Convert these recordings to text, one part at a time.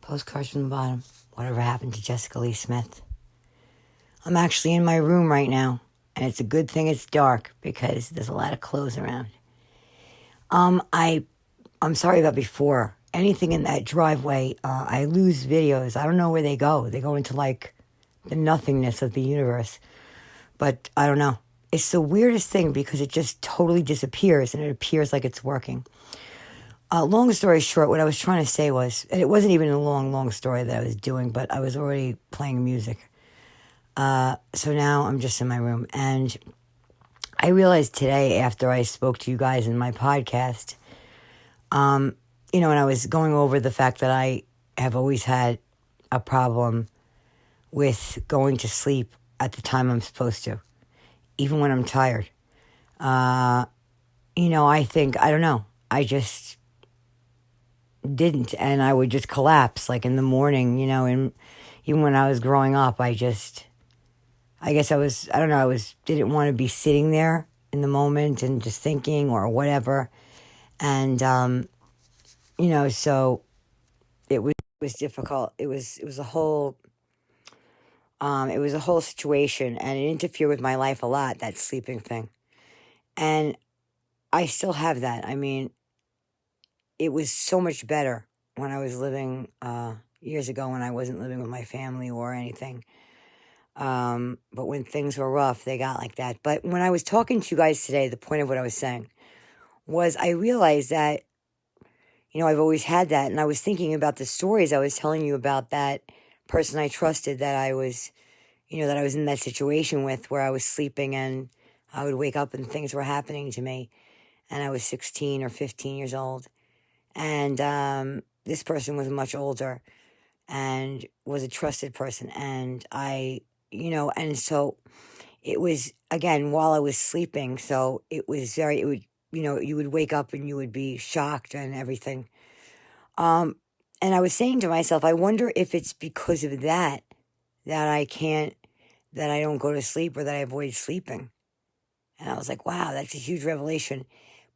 Postcards from the bottom. Whatever happened to Jessica Lee Smith? I'm actually in my room right now, and it's a good thing it's dark because there's a lot of clothes around. I'm sorry about before. Anything in that driveway, I lose videos. I don't know where they go. They go into like the nothingness of the universe. But I don't know. It's the weirdest thing because it just totally disappears and it appears like it's working. Long story short, what I was trying to say was, and it wasn't even a long story that I was doing, but I was already playing music. So now I'm just in my room. And I realized today, after I spoke to you guys in my podcast, and I was going over the fact that I have always had a problem with going to sleep at the time I'm supposed to, even when I'm tired. I don't know. I just didn't, and I would just collapse like in the morning, and even when I was growing up, I guess I didn't want to be sitting there in the moment and just thinking or whatever. And, so it was difficult. It was a whole situation, and it interfered with my life a lot, that sleeping thing. And I still have that. I mean, it was so much better when I was living, years ago when I wasn't living with my family or anything. But when things were rough, they got like that. But when I was talking to you guys today, the point of what I was saying was I realized that, I've always had that. And I was thinking about the stories I was telling you about that person I trusted that I was, that I was in that situation with where I was sleeping and I would wake up and things were happening to me. And I was 16 or 15 years old. And this person was much older and was a trusted person. And and so it was, again, while I was sleeping. So it was you would wake up and you would be shocked and everything. And I was saying to myself, I wonder if it's because of that I don't go to sleep or that I avoid sleeping. And I was like, wow, that's a huge revelation.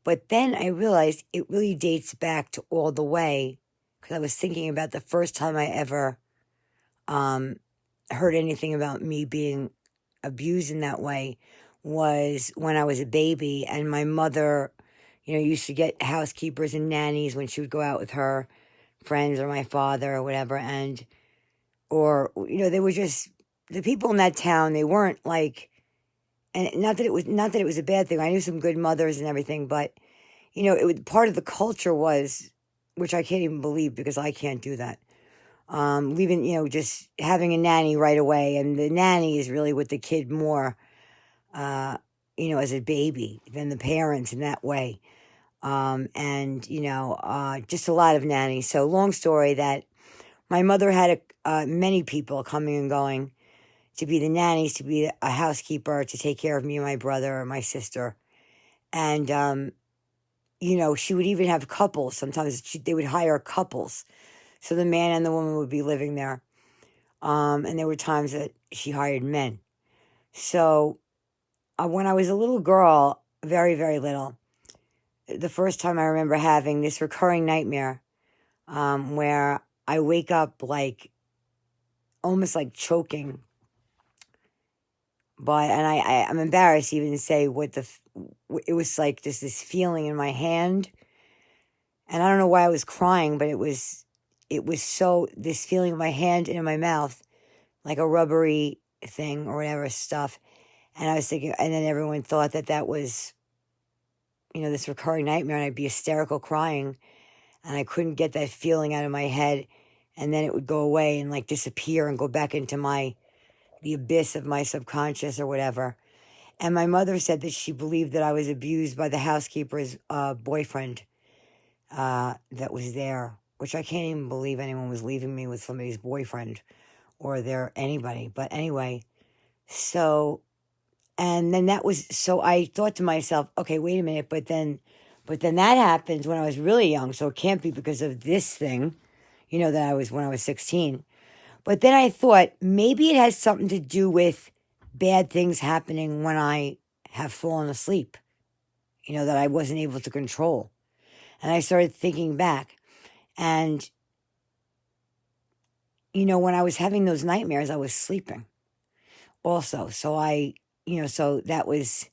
But then I realized it really dates back to all the way, because I was thinking about the first time I ever heard anything about me being abused in that way was when I was a baby, and my mother, used to get housekeepers and nannies when she would go out with her friends or my father or whatever, they were just, the people in that town, they weren't like, and not that it was a bad thing. I knew some good mothers and everything, but it was part of the culture was, which I can't even believe because I can't do that. Leaving, just having a nanny right away, and the nanny is really with the kid more, as a baby than the parents in that way. Just a lot of nannies. So long story that my mother had many people coming and going to be the nannies, to be a housekeeper, to take care of me and my brother or my sister. And, she would even have couples. Sometimes they would hire couples. So the man and the woman would be living there. And there were times that she hired men. So when I was a little girl, very, very little, the first time I remember having this recurring nightmare where I wake up like almost like choking. And I'm embarrassed even to say it was like just this feeling in my hand. And I don't know why I was crying, but it was so, this feeling in my hand and in my mouth, like a rubbery thing or whatever stuff. And I was thinking, and then everyone thought that was, this recurring nightmare, and I'd be hysterical crying, and I couldn't get that feeling out of my head. And then it would go away and like disappear and go back into the abyss of my subconscious or whatever. And my mother said that she believed that I was abused by the housekeeper's boyfriend that was there, which I can't even believe anyone was leaving me with somebody's boyfriend or anybody. But anyway, so, and then so I thought to myself, okay, wait a minute, but then that happens when I was really young, so it can't be because of this thing, that I was when I was 16. But then I thought maybe it has something to do with bad things happening when I have fallen asleep, that I wasn't able to control. And I started thinking back, and when I was having those nightmares, I was sleeping also. So that was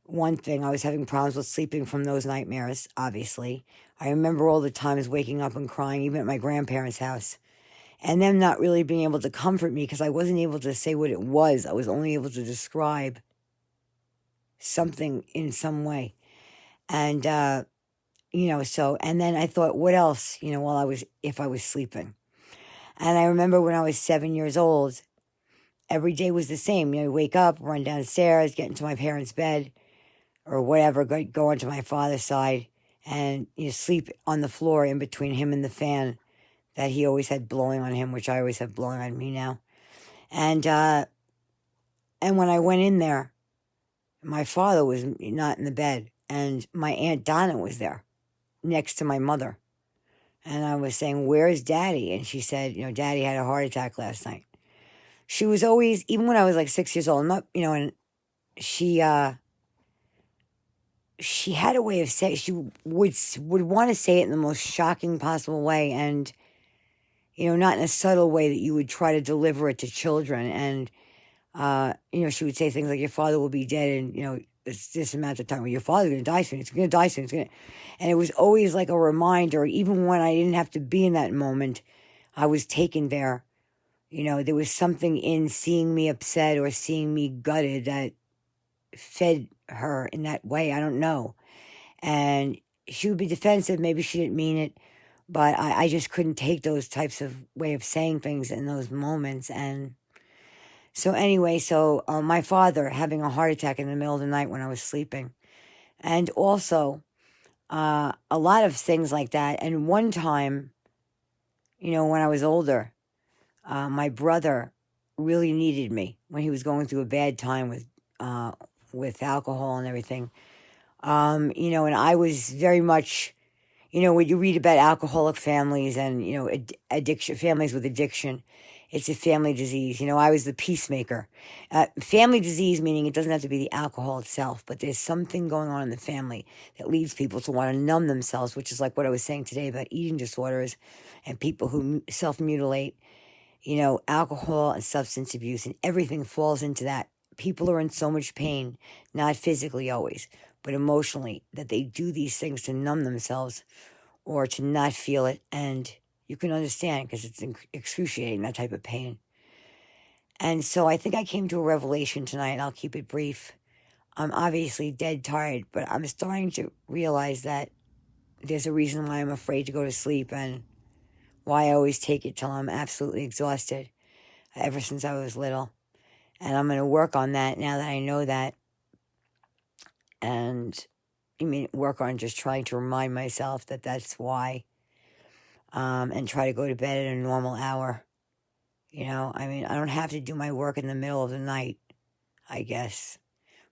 one thing. I was having problems with sleeping from those nightmares, obviously. I remember all the times waking up and crying, even at my grandparents' house, and them not really being able to comfort me because I wasn't able to say what it was. I was only able to describe something in some way. And, and then I thought, what else, if I was sleeping. And I remember when I was 7 years old, every day was the same. Wake up, run downstairs, get into my parents' bed or whatever, go onto my father's side and sleep on the floor in between him and the fan that he always had blowing on him, which I always have blowing on me now. And when I went in there, my father was not in the bed, and my Aunt Donna was there next to my mother. And I was saying, where's Daddy? And she said, Daddy had a heart attack last night. She was always, even when I was like 6 years old, and she had a way of saying, she would want to say it in the most shocking possible way, and not in a subtle way that you would try to deliver it to children. And she would say things like, your father will be dead in it's this amount of time. Well, your father's going to die soon. It's going to die soon. And it was always like a reminder. Even when I didn't have to be in that moment, I was taken there. There was something in seeing me upset or seeing me gutted that fed her in that way. I don't know. And she would be defensive. Maybe she didn't mean it, but I just couldn't take those types of way of saying things in those moments. And so anyway, my father having a heart attack in the middle of the night when I was sleeping, and also a lot of things like that. And one time, when I was older, my brother really needed me when he was going through a bad time with alcohol and everything. And I was very much, when you read about alcoholic families and, addiction, families with addiction, it's a family disease. I was the peacemaker. Family disease, meaning it doesn't have to be the alcohol itself, but there's something going on in the family that leads people to want to numb themselves, which is like what I was saying today about eating disorders and people who self-mutilate. Alcohol and substance abuse and everything falls into that. People are in so much pain, not physically always, but emotionally, that they do these things to numb themselves or to not feel it. And you can understand because it's excruciating, that type of pain. And so I think I came to a revelation tonight, and I'll keep it brief. I'm obviously dead tired, but I'm starting to realize that there's a reason why I'm afraid to go to sleep and why I always take it till I'm absolutely exhausted ever since I was little. And I'm going to work on that now that I know that. And work on just trying to remind myself that that's why. And try to go to bed at a normal hour. I don't have to do my work in the middle of the night, I guess.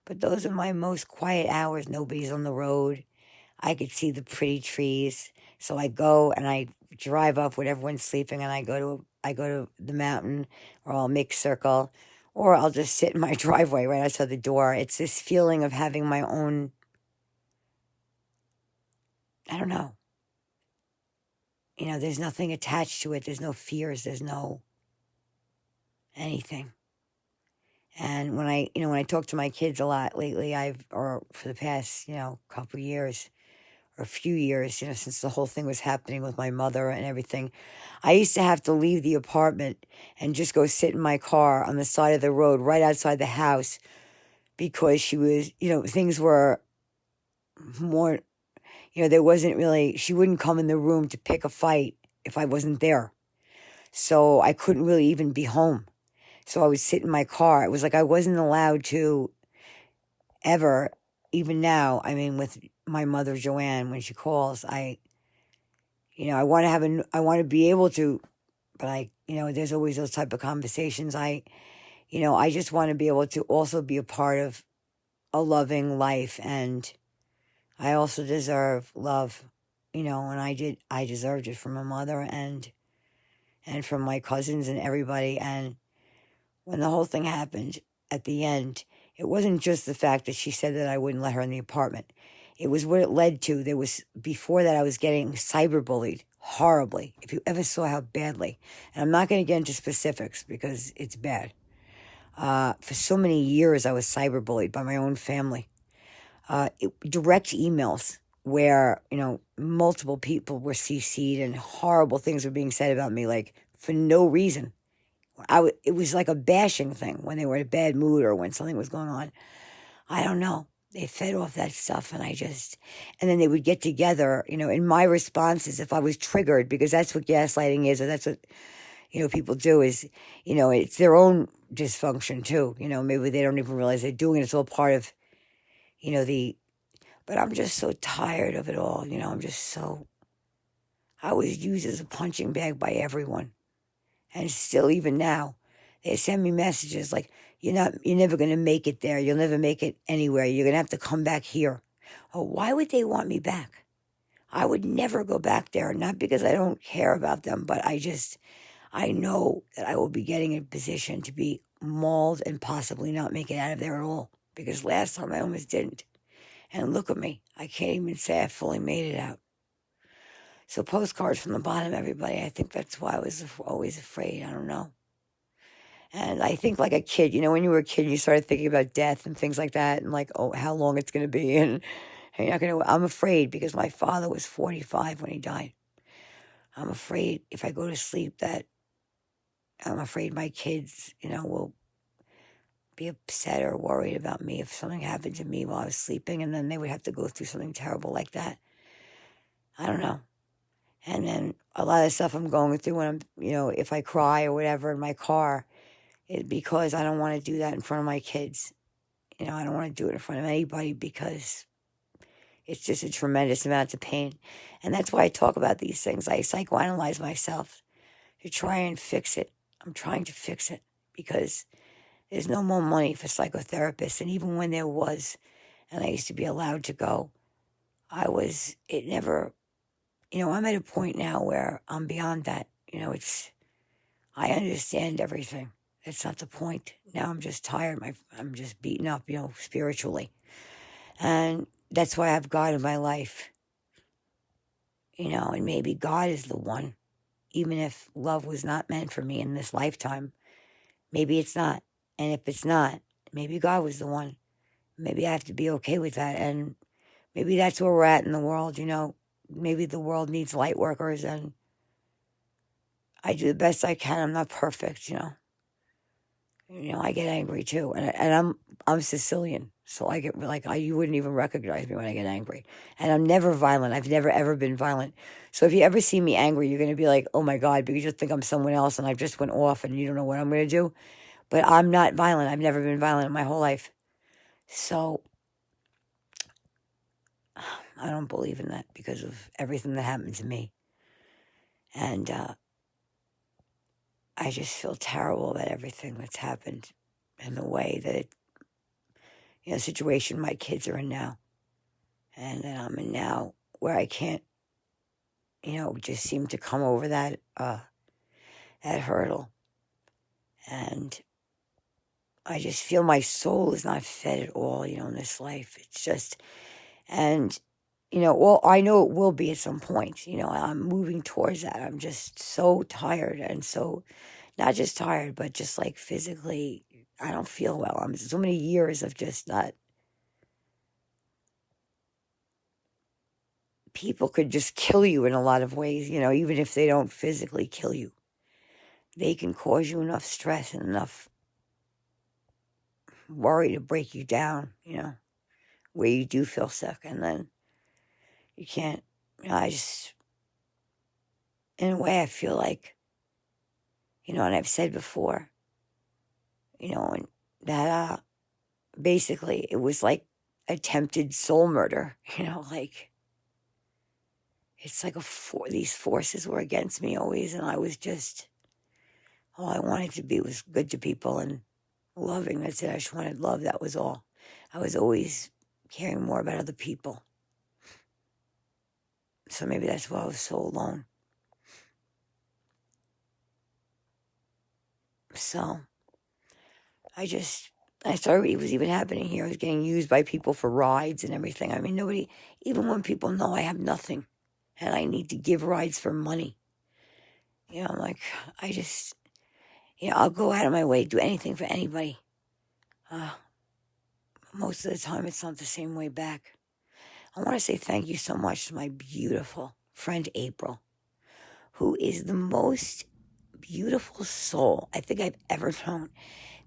But those are my most quiet hours. Nobody's on the road. I could see the pretty trees. So I go and I drive up when everyone's sleeping, and I go to the mountain, or I'll make circle, or I'll just sit in my driveway right outside the door. It's this feeling of having my own, I don't know. There's nothing attached to it. There's no fears. There's no anything. And when I talk to my kids a lot lately, or for the past, couple years, or a few years, since the whole thing was happening with my mother and everything, I used to have to leave the apartment and just go sit in my car on the side of the road right outside the house because she was, things were more, there wasn't really, she wouldn't come in the room to pick a fight if I wasn't there. So I couldn't really even be home. So I would sit in my car. It was like I wasn't allowed to ever, even now, with my mother, Joanne, when she calls, I want to be able to, but there's always those type of conversations. I just want to be able to also be a part of a loving life. And I also deserve love, and I deserved it from my mother and from my cousins and everybody. And when the whole thing happened at the end, it wasn't just the fact that she said that I wouldn't let her in the apartment. It was what it led to. Before that, I was getting cyberbullied horribly. If you ever saw how badly, and I'm not going to get into specifics because it's bad. For so many years, I was cyberbullied by my own family. Direct emails where, multiple people were CC'd and horrible things were being said about me, like for no reason. It was like a bashing thing when they were in a bad mood or when something was going on. I don't know. They fed off that stuff and then they would get together, in my responses if I was triggered, because that's what gaslighting is, or that's what, people do is, it's their own dysfunction too. Maybe they don't even realize they're doing it. It's all part of, but I'm just so tired of it all. I was used as a punching bag by everyone. And still, even now, they send me messages like, you're never going to make it there. You'll never make it anywhere. You're going to have to come back here. Oh, why would they want me back? I would never go back there. Not because I don't care about them, but I know that I will be getting in a position to be mauled and possibly not make it out of there at all. Because last time I almost didn't. And look at me. I can't even say I fully made it out. So postcards from the bottom, everybody. I think that's why I was always afraid. I don't know. And I think like a kid, when you were a kid, you started thinking about death and things like that, and like, oh, how long it's going to be. And you're not going to, I'm afraid because my father was 45 when he died. I'm afraid if I go to sleep I'm afraid my kids, will be upset or worried about me if something happened to me while I was sleeping, and then they would have to go through something terrible like that. I don't know. And then a lot of stuff I'm going through when I'm, if I cry or whatever in my car, it's because I don't want to do that in front of my kids. I don't want to do it in front of anybody because it's just a tremendous amount of pain. And that's why I talk about these things. I psychoanalyze myself to try and fix it. I'm trying to fix it because there's no more money for psychotherapists. And even when there was, and I used to be allowed to go, I'm at a point now where I'm beyond that. I understand everything. That's not the point. Now I'm just tired. I'm just beaten up, spiritually. And that's why I have God in my life. And maybe God is the one. Even if love was not meant for me in this lifetime, maybe it's not. And if it's not, maybe God was the one. Maybe I have to be okay with that. And maybe that's where we're at in the world, Maybe the world needs light workers, and I do the best I can. I'm not perfect, I get angry too, and I'm Sicilian, so I get you wouldn't even recognize me when I get angry, and I'm never violent. I've never ever been violent. So if you ever see me angry, you're gonna be like, oh my God, because you just think I'm someone else, and I just went off, and you don't know what I'm gonna do. But I'm not violent. I've never been violent in my whole life, so I don't believe in that because of everything that happened to me, and I just feel terrible about everything that's happened and the way that situation my kids are in now and that I'm in now, where I can't, just seem to come over that hurdle. And I just feel my soul is not fed at all, in this life. It's just, and, I know it will be at some point, I'm moving towards that. I'm just so tired and so, not just tired, but just like physically, I don't feel well. I'm so many years of just not. People could just kill you in a lot of ways, even if they don't physically kill you. They can cause you enough stress and enough worry to break you down, where you do feel sick. And then you can't, I just, in a way, I feel like, and I've said before, and that basically it was like attempted soul murder, it's like these forces were against me always, and I was just, all I wanted to be was good to people and loving. That's it. I just wanted love. That was all. I was always caring more about other people. So maybe that's why I was so alone. So I saw it was even happening here. I was getting used by people for rides and everything. I mean, nobody, even when people know I have nothing and I need to give rides for money. I'm like, I just, I'll go out of my way to do anything for anybody. Most of the time, it's not the same way back. I want to say thank you so much to my beautiful friend April, who is the most beautiful soul I think I've ever known.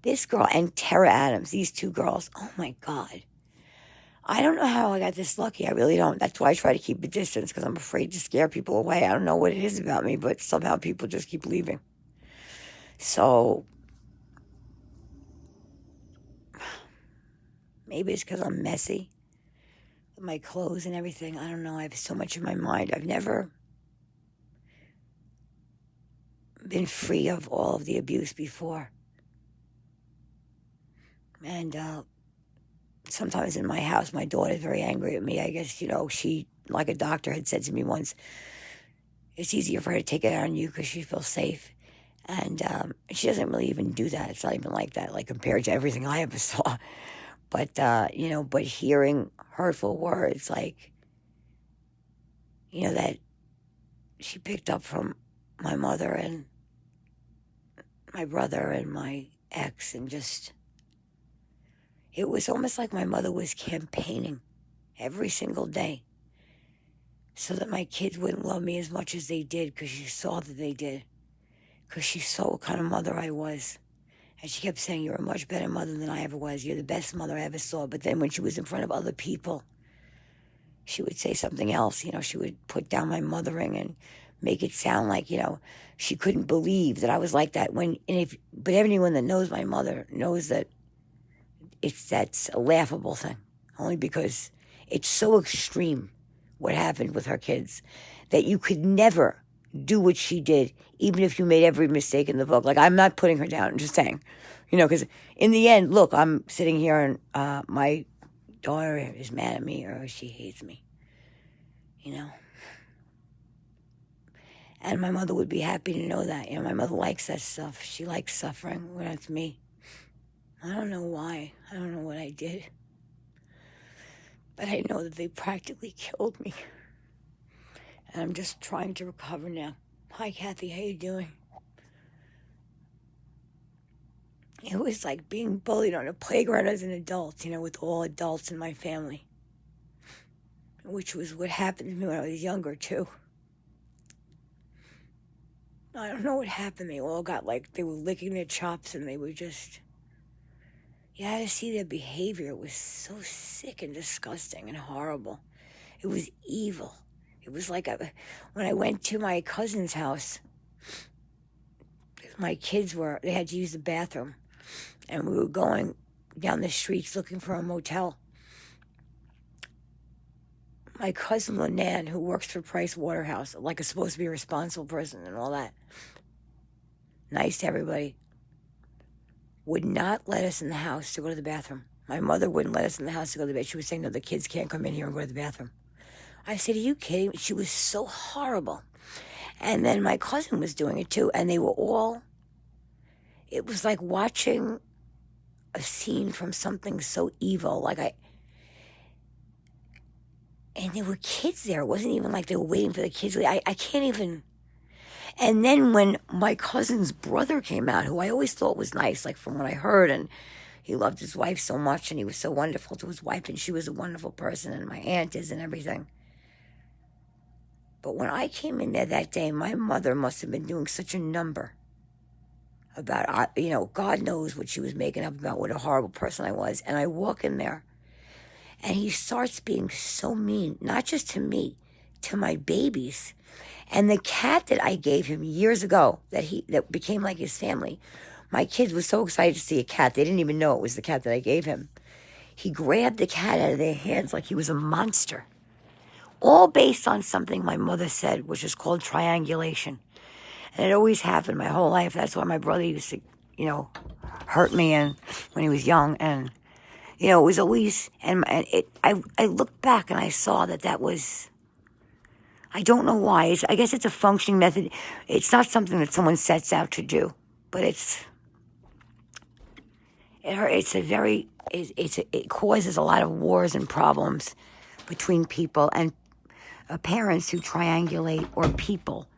This girl and Tara Adams, these two girls, oh my God. I don't know how I got this lucky. I really don't. That's why I try to keep a distance, because I'm afraid to scare people away. I don't know what it is about me, but somehow people just keep leaving. So maybe it's because I'm messy with my clothes and everything. I don't know. I have so much in my mind. I've never been free of all of the abuse before. And sometimes in my house, my daughter's very angry at me. I guess, she, like a doctor had said to me once, it's easier for her to take it out on you because she feels safe. And she doesn't really even do that. It's not even like that, like compared to everything I ever saw. But, but hearing hurtful words like, that she picked up from my mother and my brother and my ex, and just, it was almost like my mother was campaigning every single day so that my kids wouldn't love me as much as they did, because she saw that they did, because she saw what kind of mother I was. And she kept saying, you're a much better mother than I ever was. You're the best mother I ever saw. But then when she was in front of other people, she would say something else. She would put down my mothering and make it sound like, she couldn't believe that I was like that. But anyone that knows my mother knows that that's a laughable thing, only because it's so extreme what happened with her kids that you could never do what she did, even if you made every mistake in the book. Like, I'm not putting her down, I'm just saying, because in the end, look, I'm sitting here and my daughter is mad at me, or she hates me, and my mother would be happy to know that. My mother likes that stuff. She likes suffering when it's me. I don't know why. I don't know what I did. But I know that they practically killed me. And I'm just trying to recover now. Hi, Kathy. How you doing? It was like being bullied on a playground as an adult, with all adults in my family. Which was what happened to me when I was younger, too. I don't know what happened. They all got they were licking their chops, and they were just... You had to see their behavior. It was so sick and disgusting and horrible. It was evil. It was like when I went to my cousin's house, my kids they had to use the bathroom, and we were going down the streets looking for a motel. My cousin Lenan, who works for Price Waterhouse, like is supposed to be a responsible person and all that, nice to everybody, would not let us in the house to go to the bathroom. My mother wouldn't let us in the house to go to the bathroom. She was saying, no, the kids can't come in here and go to the bathroom. I said, are you kidding me? She was so horrible. And then my cousin was doing it too, and they were all... It was like watching a scene from something so evil. And there were kids there. It wasn't even like they were waiting for the kids. I can't even... And then when my cousin's brother came out, who I always thought was nice, like from what I heard, and he loved his wife so much, and he was so wonderful to his wife, and she was a wonderful person, and my aunt is, and everything. But when I came in there that day, my mother must have been doing such a number about, God knows what she was making up about what a horrible person I was. And I walk in there, and he starts being so mean, not just to me, to my babies. And the cat that I gave him years ago, that became like his family, my kids were so excited to see a cat. They didn't even know it was the cat that I gave him. He grabbed the cat out of their hands like he was a monster. All based on something my mother said, which is called triangulation. And it always happened my whole life. That's why my brother used to, hurt me when he was young. And, it was always... I looked back and I saw that was... I don't know why. I guess it's a functioning method. It's not something that someone sets out to do. But it causes a lot of wars and problems between people. And parents who triangulate, or people,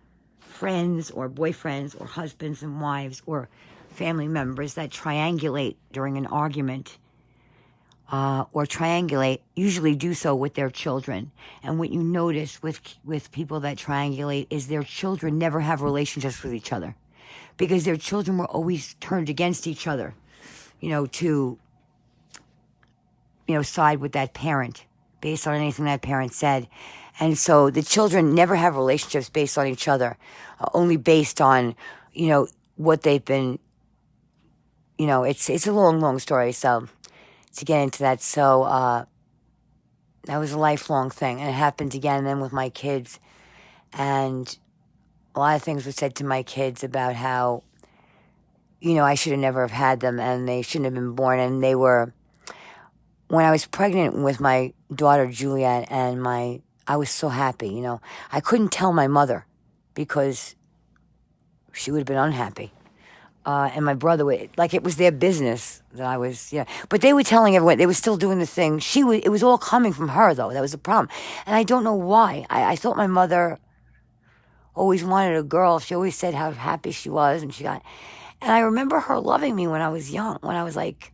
friends or boyfriends or husbands and wives or family members that triangulate during an argument, or triangulate, usually do so with their children. And what you notice with people that triangulate is their children never have relationships with each other, because their children were always turned against each other, to, side with that parent based on anything that parent said. And so the children never have relationships based on each other, only based on, what they've been, it's a long, long story. So to get into that. So, that was a lifelong thing, and it happened again then with my kids. And a lot of things were said to my kids about how, I should have never have had them, and they shouldn't have been born. And they were, when I was pregnant with my daughter Juliet, and I was so happy, I couldn't tell my mother because she would have been unhappy. And my brother would, it was their business that I was, But they were telling everyone, they were still doing the thing. It was all coming from her, though. That was the problem. And I don't know why. I thought my mother always wanted a girl. She always said how happy she was, and and I remember her loving me when I was young, when I was like,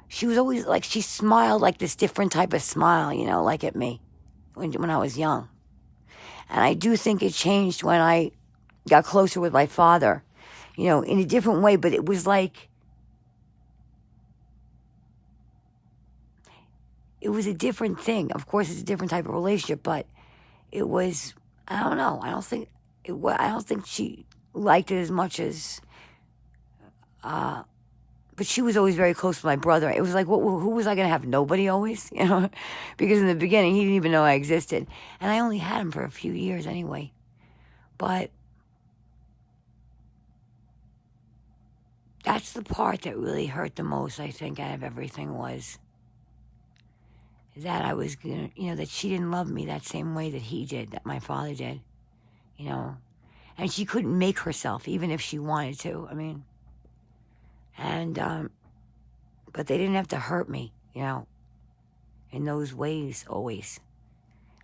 she was always she smiled like this different type of smile, at me when I was young. And I do think it changed when I got closer with my father, in a different way, but it was it was a different thing. Of course, it's a different type of relationship, but it was, I don't know. I don't think she liked it as much as, but she was always very close to my brother. It was who was I going to have? Nobody always, because in the beginning, he didn't even know I existed. And I only had him for a few years anyway. But that's the part that really hurt the most, I think, out of everything, was that I was going to, that she didn't love me that same way that he did, that my father did, And she couldn't make herself, even if she wanted to, And, but they didn't have to hurt me, in those ways always.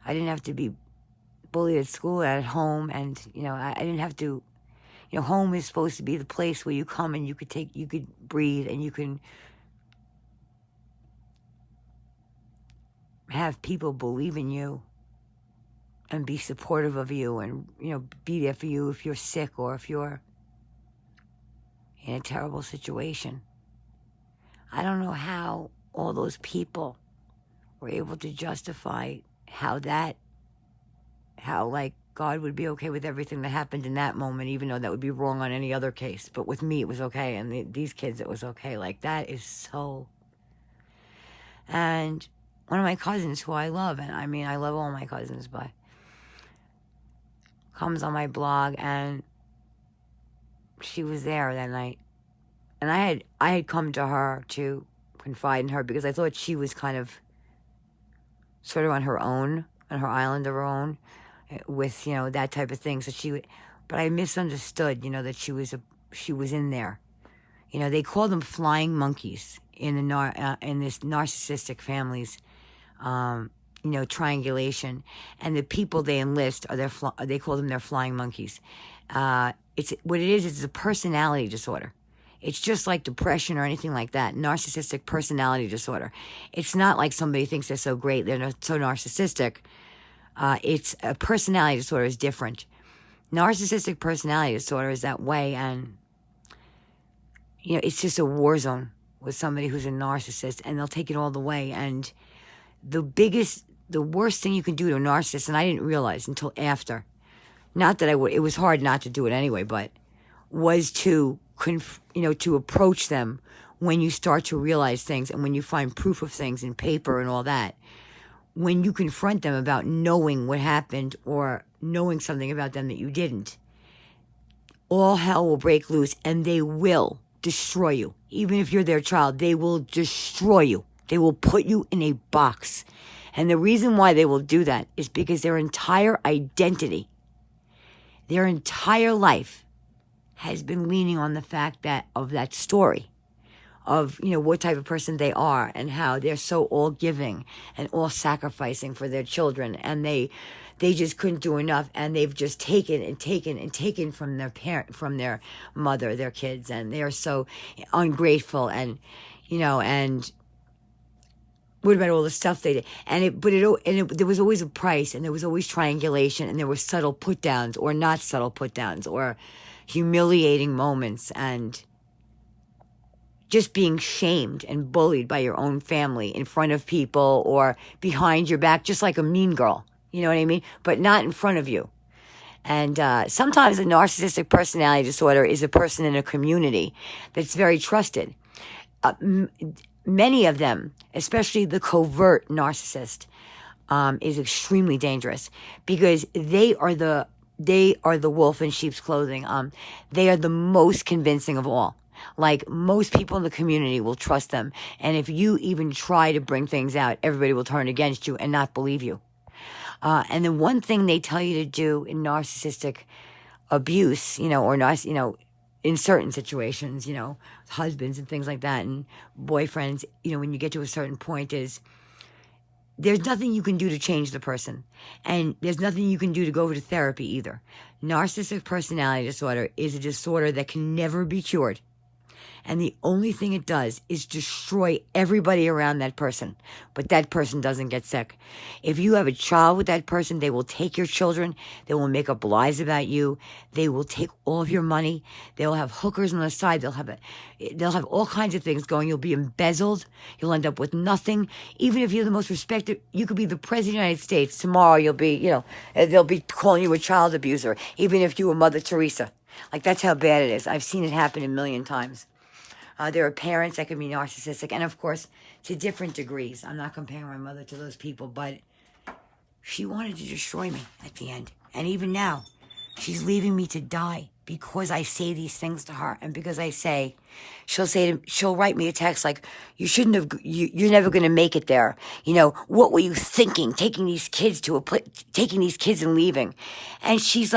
I didn't have to be bullied at school, at home, and, I didn't have to. Home is supposed to be the place where you come and you could breathe, and you can have people believe in you and be supportive of you, and, be there for you if you're sick or if you're in a terrible situation. I don't know how all those people were able to justify how God would be okay with everything that happened in that moment, even though that would be wrong on any other case. But with me, it was okay. And these kids, it was okay. That is so. And one of my cousins, who I love, and I love all my cousins, but comes on my blog, and she was there that night. And I had come to her to confide in her, because I thought she was kind of sort of on her own, on her island of her own, with, that type of thing. So but I misunderstood, that she was in there. They call them flying monkeys in this narcissistic families, triangulation. And the people they enlist they call them their flying monkeys. It's what it is. It's a personality disorder. It's just like depression or anything like that. Narcissistic personality disorder. It's not like somebody thinks they're so great, they're not so narcissistic. It's a personality disorder is different. Narcissistic personality disorder is that way, and it's just a war zone with somebody who's a narcissist, and they'll take it all the way. And the worst thing you can do to a narcissist, and I didn't realize until after, not that it was hard not to do it anyway, but was to approach them when you start to realize things, and when you find proof of things in paper and all that. When you confront them about knowing what happened or knowing something about them that you didn't, all hell will break loose, and they will destroy you. Even if you're their child, they will destroy you. They will put you in a box. And the reason why they will do that is because their entire identity, their entire life has been leaning on the fact of that story of, what type of person they are and how they're so all giving and all sacrificing for their children. And they just couldn't do enough. And they've just taken and taken and taken from their from their mother, their kids. And they are so ungrateful and, and what about all the stuff they did? There was always a price, and there was always triangulation, and there were subtle put downs or not subtle put downs or humiliating moments, and just being shamed and bullied by your own family in front of people or behind your back, just like a mean girl. You know what I mean? But not in front of you. And sometimes a narcissistic personality disorder is a person in a community that's very trusted. Many of them, especially the covert narcissist, is extremely dangerous because they are the wolf in sheep's clothing. They are the most convincing of all. Like, most people in the community will trust them. And if you even try to bring things out, everybody will turn against you and not believe you. And the one thing they tell you to do in narcissistic abuse, or in certain situations, husbands and things like that and boyfriends, when you get to a certain point, is there's nothing you can do to change the person. And there's nothing you can do to go to therapy either. Narcissistic personality disorder is a disorder that can never be cured. And the only thing it does is destroy everybody around that person. But that person doesn't get sick. If you have a child with that person, they will take your children. They will make up lies about you. They will take all of your money. They will have hookers on the side. They'll have all kinds of things going. You'll be embezzled. You'll end up with nothing. Even if you're the most respected, you could be the president of the United States. Tomorrow you'll be, they'll be calling you a child abuser. Even if you were Mother Teresa. Like, that's how bad it is. I've seen it happen a million times. There are parents that can be narcissistic, and of course, to different degrees. I'm not comparing my mother to those people, but she wanted to destroy me at the end. And even now, she's leaving me to die because I say these things to her. And because she'll write me a text like, you're never going to make it there. What were you thinking, taking these kids and leaving? And she's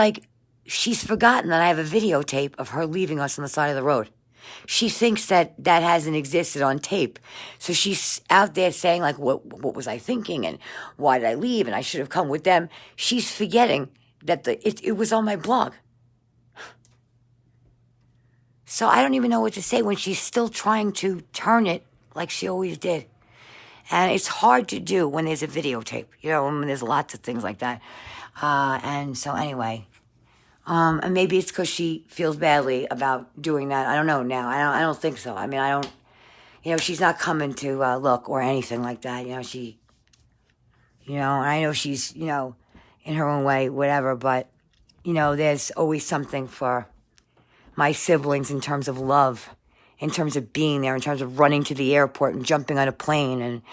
forgotten that I have a videotape of her leaving us on the side of the road. She thinks that hasn't existed on tape. So she's out there saying, like, what was I thinking? And why did I leave? And I should have come with them. She's forgetting that it was on my blog. So I don't even know what to say when she's still trying to turn it like she always did. And it's hard to do when there's a videotape, when there's lots of things like that. And so anyway... and maybe it's because she feels badly about doing that. I don't know now. I don't think so. I mean, she's not coming to look or anything like that. And I know she's, in her own way, whatever. But, there's always something for my siblings in terms of love, in terms of being there, in terms of running to the airport and jumping on a plane and,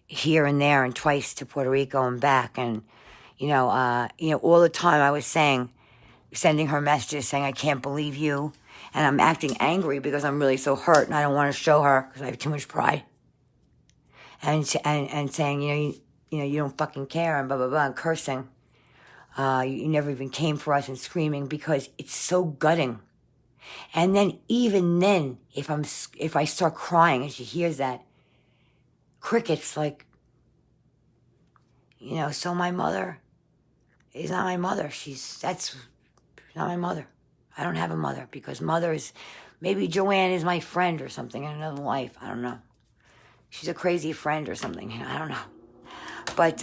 here and there and twice to Puerto Rico and back. And, all the time I was sending her messages saying, I can't believe you. And I'm acting angry because I'm really so hurt and I don't want to show her because I have too much pride. And saying, you don't fucking care and blah, blah, blah, and cursing. You never even came for us and screaming because it's so gutting. And then even then, if I start crying and she hears that, crickets, like, so my mother is not my mother. That's not my mother. I don't have a mother because mother is, maybe Joanne is my friend or something in another life. I don't know. She's a crazy friend or something. I don't know. But,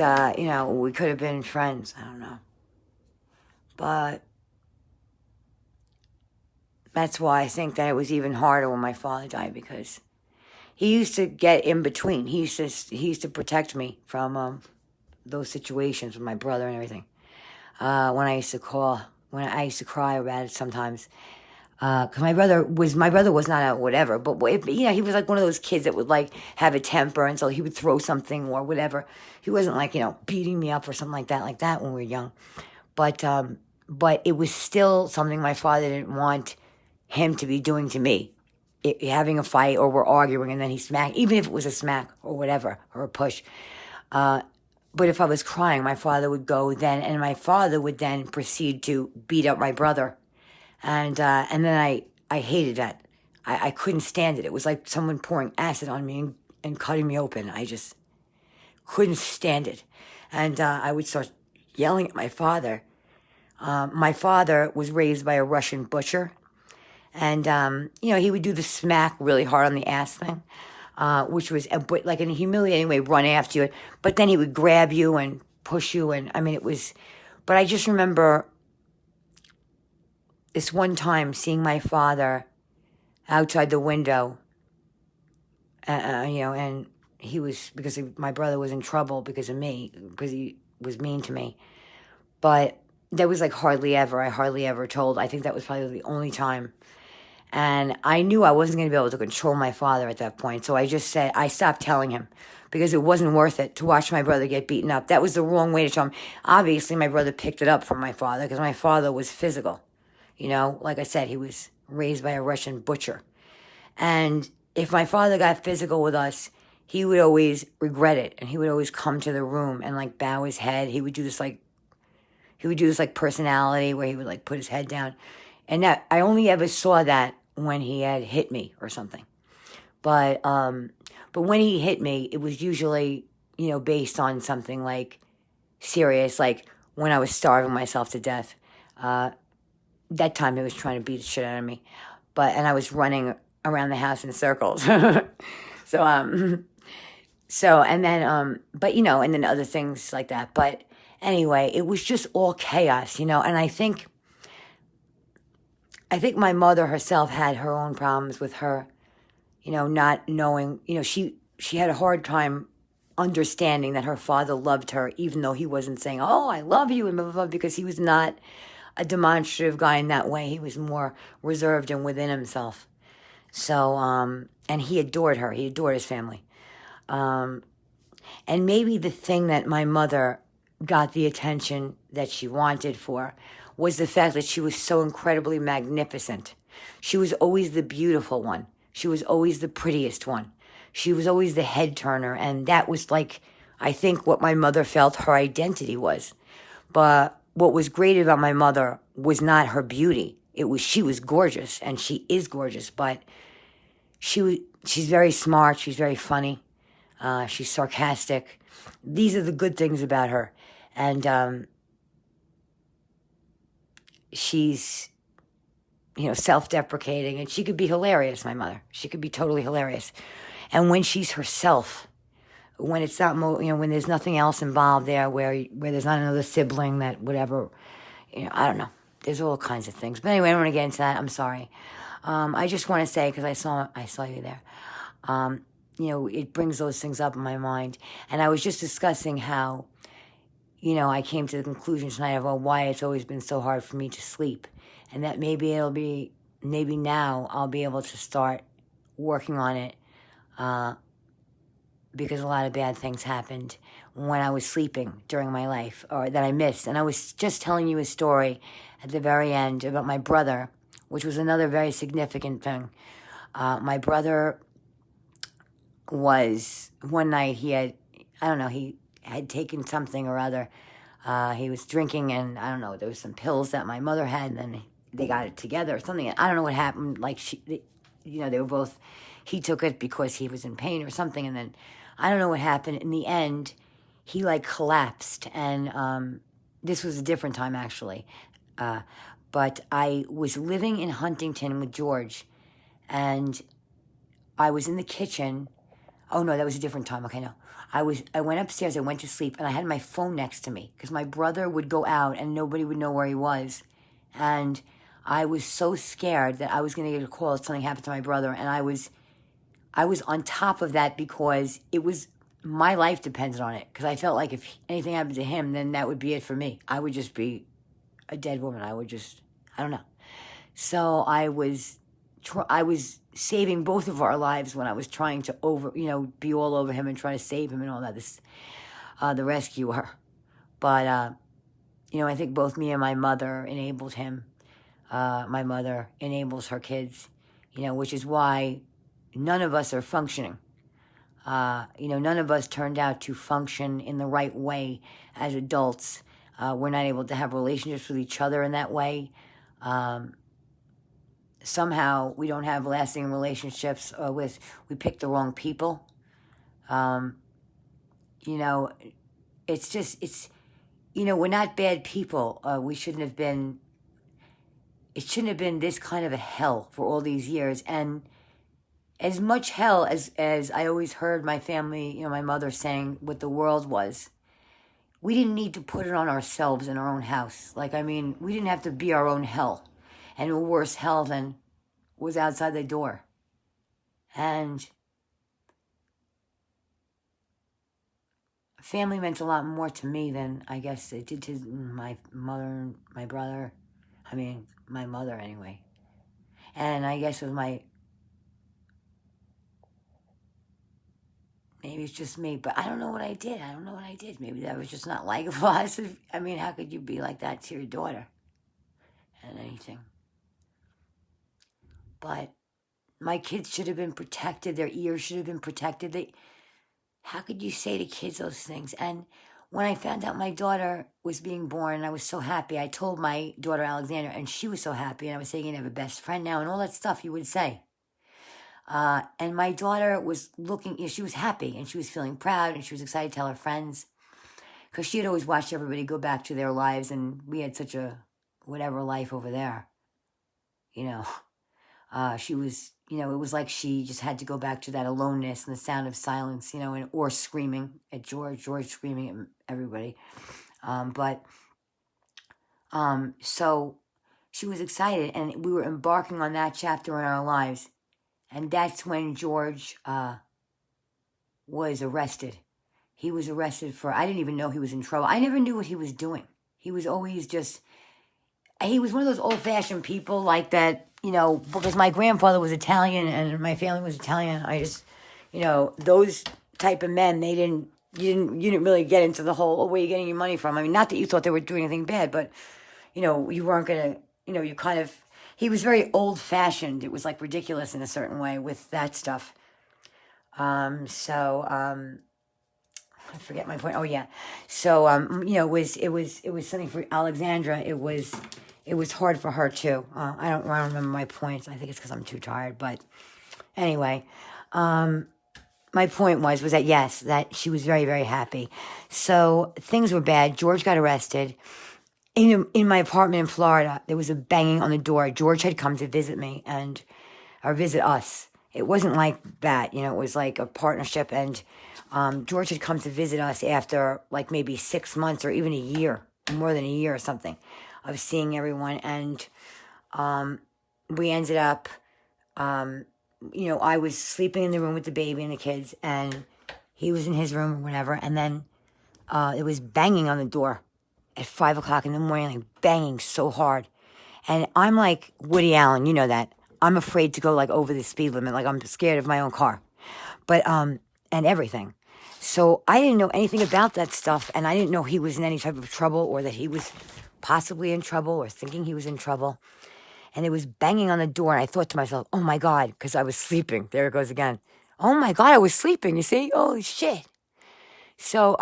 we could have been friends. I don't know. But that's why I think that it was even harder when my father died because he used to get in between. He used to protect me from those situations with my brother and everything. When I used to cry about it sometimes. Because my brother was not a whatever, but he was like one of those kids that would like have a temper, and so he would throw something or whatever. He wasn't like, beating me up or something like that when we were young. But it was still something my father didn't want him to be doing to me. Having a fight or we're arguing and then he smacked, even if it was a smack or whatever, or a push. But if I was crying, my father would go then, and my father would then proceed to beat up my brother. And then I hated that. I couldn't stand it. It was like someone pouring acid on me and cutting me open. I just couldn't stand it. And I would start yelling at my father. My father was raised by a Russian butcher. And, he would do the smack really hard on the ass thing, which was, but like in a humiliating way, run after you. But then he would grab you and push you. And I mean, it was, but I just remember this one time seeing my father outside the window, and he was, my brother was in trouble because of me, because he was mean to me. But that was like I hardly ever told. I think that was probably the only time. And I knew I wasn't going to be able to control my father at that point. So I just said, I stopped telling him because it wasn't worth it to watch my brother get beaten up. That was the wrong way to tell him. Obviously, my brother picked it up from my father because my father was physical. Like I said, he was raised by a Russian butcher. And if my father got physical with us, he would always regret it. And he would always come to the room and like bow his head. He would do this like personality where he would like put his head down. And that I only ever saw that when he had hit me or something. But when he hit me, it was usually, based on something like serious, like when I was starving myself to death. That time he was trying to beat the shit out of me. And I was running around the house in circles. So, and then other things like that. But anyway, it was just all chaos, and I think my mother herself had her own problems with her, not knowing, she had a hard time understanding that her father loved her, even though he wasn't saying, oh, I love you, and blah, blah, blah, because he was not a demonstrative guy in that way. He was more reserved and within himself. So, and he adored her. He adored his family. And maybe the thing that my mother got the attention that she wanted for was the fact that she was so incredibly magnificent. She was always the beautiful one. She was always the prettiest one. She was always the head turner. And that was like, I think what my mother felt her identity was. But what was great about my mother was not her beauty. She was gorgeous, and she is gorgeous, but she's very smart. She's very funny. She's sarcastic. These are the good things about her. And, she's, self-deprecating, and she could be hilarious, my mother. She could be totally hilarious. And when she's herself, when it's not, when there's nothing else involved there, where there's not another sibling that whatever, I don't know. There's all kinds of things. But anyway, I don't want to get into that. I'm sorry. I just want to say, because I saw you there, it brings those things up in my mind. And I was just discussing how, I came to the conclusion tonight of why it's always been so hard for me to sleep. And that maybe now I'll be able to start working on it, because a lot of bad things happened when I was sleeping during my life, or that I missed. And I was just telling you a story at the very end about my brother, which was another very significant thing. My brother was, one night he had taken something or other. He was drinking, and I don't know, there was some pills that my mother had, and then they got it together or something. I don't know what happened. Like they were both, he took it because he was in pain or something, and then I don't know what happened. In the end, he like collapsed, and this was a different time actually. But I was living in Huntington with George, and I was in the kitchen. Oh no, that was a different time. Okay, no. I went upstairs, I went to sleep, and I had my phone next to me because my brother would go out and nobody would know where he was. And I was so scared that I was going to get a call if something happened to my brother. And I was on top of that because my life depended on it. Because I felt like if anything happened to him, then that would be it for me. I would just be a dead woman. I don't know. So I was saving both of our lives when I was trying to be all over him and try to save him and all that. The rescuer. But, I think both me and my mother enabled him. My mother enables her kids, which is why none of us are functioning. None of us turned out to function in the right way as adults. We're not able to have relationships with each other in that way. somehow we don't have lasting relationships we pick the wrong people. Um, you know, we're not bad people. We shouldn't have been, it shouldn't have been this kind of a hell for all these years. And as much hell as I always heard my family, my mother saying what the world was, we didn't need to put it on ourselves in our own house. Like, I mean, we didn't have to be our own hell. And a worse hell than was outside the door. And family meant a lot more to me than I guess it did to my mother and my brother. I mean, my mother anyway. And I guess with maybe it's just me, but I don't know what I did. Maybe that was just not likable. I mean, how could you be like that to your daughter and anything? But my kids should have been protected. Their ears should have been protected. How could you say to kids those things? And when I found out my daughter was being born, I was so happy. I told my daughter Alexandra, and she was so happy. And I was saying, you have a best friend now, and all that stuff you would say. And my daughter was looking, she was happy, and she was feeling proud, and she was excited to tell her friends. Because she had always watched everybody go back to their lives, and we had such a whatever life over there. She was, it was like she just had to go back to that aloneness and the sound of silence, or screaming at George screaming at everybody. So she was excited, and we were embarking on that chapter in our lives. And that's when George was arrested. He was arrested I didn't even know he was in trouble. I never knew what he was doing. He was always he was one of those old-fashioned people like that, because my grandfather was Italian and my family was Italian. I just, those type of men, you didn't really get into the whole, where are you getting your money from? I mean, not that you thought they were doing anything bad, but, you weren't going to, you kind of, he was very old-fashioned. It was like ridiculous in a certain way with that stuff. I forget my point. Oh yeah. So, it was something for Alexandra. It was hard for her too. I don't remember my points. I think it's because I'm too tired. But anyway, my point was that yes, that she was very, very happy. So things were bad. George got arrested. In my apartment in Florida, there was a banging on the door. George had come to visit me or visit us. It wasn't like that, it was like a partnership. And George had come to visit us after like maybe 6 months or even a year, more than a year or something, of seeing everyone. And we ended up, I was sleeping in the room with the baby and the kids, and he was in his room or whatever. And then it was banging on the door at 5 o'clock in the morning, like banging so hard. And I'm like Woody Allen, you know that. I'm afraid to go like over the speed limit. Like I'm scared of my own car, but, and everything. So I didn't know anything about that stuff. And I didn't know he was in any type of trouble or that he was possibly in trouble or thinking he was in trouble. And it was banging on the door. And I thought to myself, oh my God, because I was sleeping. There it goes again. Oh my God, I was sleeping. You see? Oh shit. So,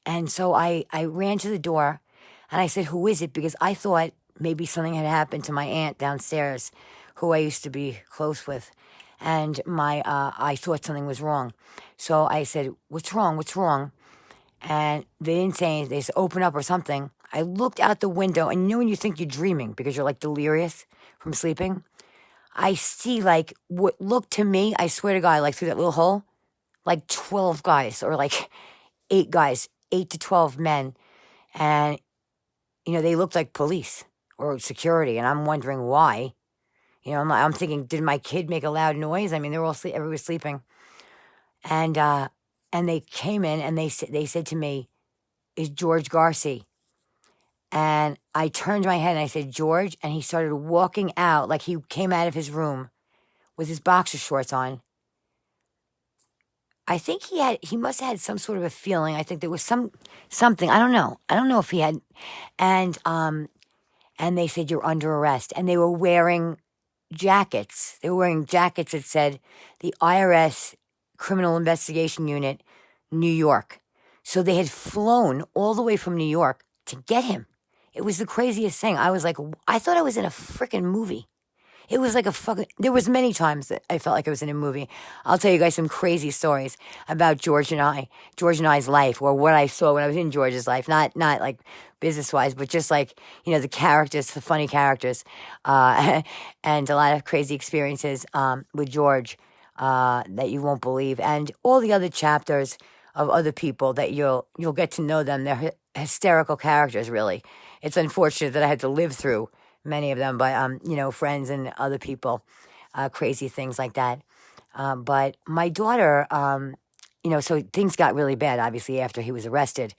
and so I ran to the door and I said, who is it? Because I thought maybe something had happened to my aunt downstairs, who I used to be close with. And I thought something was wrong. So I said, what's wrong? What's wrong? And they didn't say anything. They said, open up or something. I looked out the window, and when you think you're dreaming because you're like delirious from sleeping, I see like what looked to me, I swear to God, like through that little hole, like 12 guys or like 8 guys, 8 to 12 men. And, they looked like police or security. And I'm wondering why. I'm thinking, did my kid make a loud noise? I mean, everybody was sleeping. And they came in and they said to me, is George Garcia? And I turned my head and I said, George, and he started walking out like he came out of his room with his boxer shorts on. I think he must have had some sort of a feeling. I think there was something. I don't know. I don't know if he had. And they said, you're under arrest. And they were wearing jackets. They were wearing jackets that said the IRS Criminal Investigation Unit, New York. So they had flown all the way from New York to get him. It was the craziest thing. I was like, I thought I was in a freaking movie. It was like a fucking. There was many times that I felt like I was in a movie. I'll tell you guys some crazy stories about George and I's life, or what I saw when I was in George's life. Not like business wise, but just like the characters, the funny characters, and a lot of crazy experiences with George that you won't believe, and all the other chapters of other people that you'll get to know them. They're hysterical characters, really. It's unfortunate that I had to live through many of them, but friends and other people, crazy things like that. But my daughter, so things got really bad. Obviously, after he was arrested,